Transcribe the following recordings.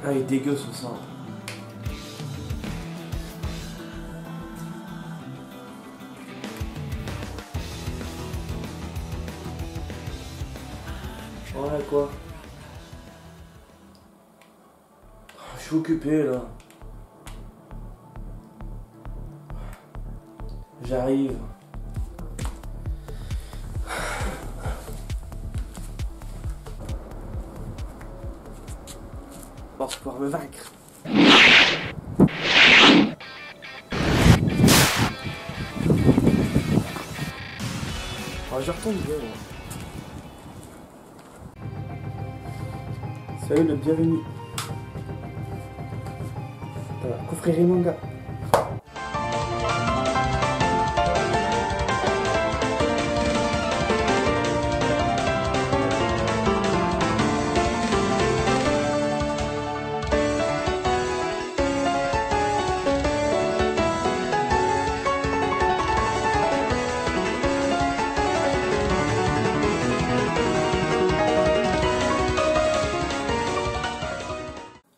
Ah, il est dégueu ce sang. Ouais, quoi? Je suis occupé là. J'arrive. Pour pouvoir me vaincre. Oh, je retourne bien, moi. Salut le bienvenu. Confrérie manga.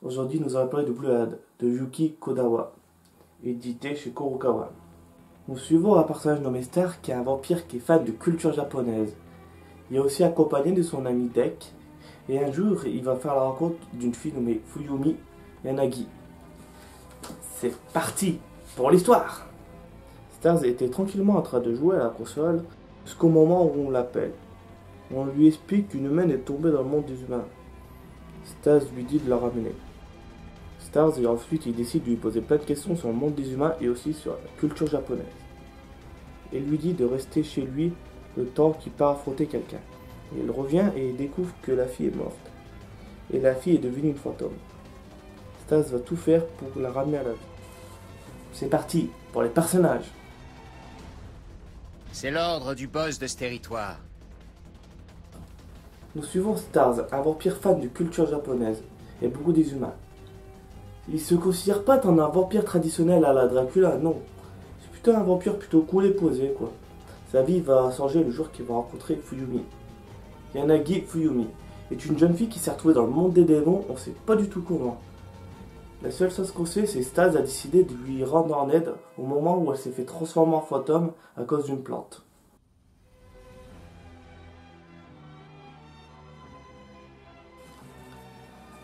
Aujourd'hui, nous allons parler de Blood de Yuki Kodawa, édité chez Kurokawa. Nous suivons un personnage nommé Star qui est un vampire qui est fan de culture japonaise. Il est aussi accompagné de son ami Dek, et un jour, il va faire la rencontre d'une fille nommée Fuyumi Yanagi. C'est parti pour l'histoire! Stars était tranquillement en train de jouer à la console jusqu'au moment où on l'appelle. On lui explique qu'une humaine est tombée dans le monde des humains. Stars lui dit de la ramener. Stars et ensuite il décide de lui poser plein de questions sur le monde des humains et aussi sur la culture japonaise. Il lui dit de rester chez lui le temps qu'il part affronter quelqu'un. Il revient et il découvre que la fille est morte. Et la fille est devenue une fantôme. Stars va tout faire pour la ramener à la vie. C'est parti pour les personnages. C'est l'ordre du boss de ce territoire. Nous suivons Stars, un vampire fan de culture japonaise et beaucoup des humains. Il se considère pas comme un vampire traditionnel à la Dracula, non. C'est plutôt un vampire plutôt cool et posé, quoi. Sa vie va changer le jour qu'il va rencontrer Fuyumi. Yanagi Fuyumi est une jeune fille qui s'est retrouvée dans le monde des démons, on sait pas du tout comment. La seule chose qu'on sait, c'est Stars a décidé de lui rendre en aide au moment où elle s'est fait transformer en fantôme à cause d'une plante.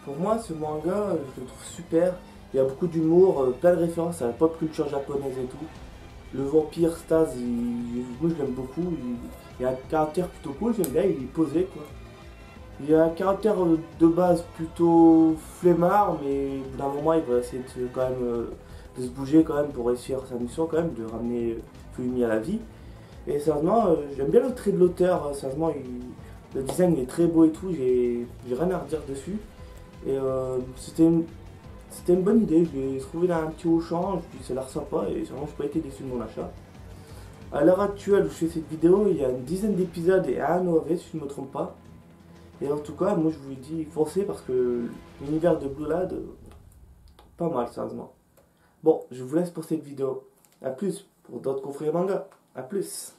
Pour moi, ce manga, je le trouve super. Il y a beaucoup d'humour, plein de références à la pop culture japonaise et tout. Le vampire Stars, moi je l'aime beaucoup. Il a un caractère plutôt cool, j'aime bien, il est posé quoi. Il a un caractère de base plutôt flemmard, mais d'un moment il va essayer de, quand même, de se bouger quand même pour réussir sa mission quand même, de ramener Fuyumi à la vie. Et sérieusement, j'aime bien le trait de l'auteur, sérieusement, le design il est très beau et tout, j'ai rien à redire dessus. Et c'était une bonne idée, je l'ai trouvé dans un petit Auchan, je me suis dit ça a l'air sympa et vraiment je n'ai pas été déçu de mon achat. À l'heure actuelle où je fais cette vidéo, il y a une dizaine d'épisodes et un OAV si je ne me trompe pas. Et en tout cas, moi je vous dis foncez parce que l'univers de Blood, pas mal sérieusement. Bon, je vous laisse pour cette vidéo. A plus pour d'autres confrères manga. A plus.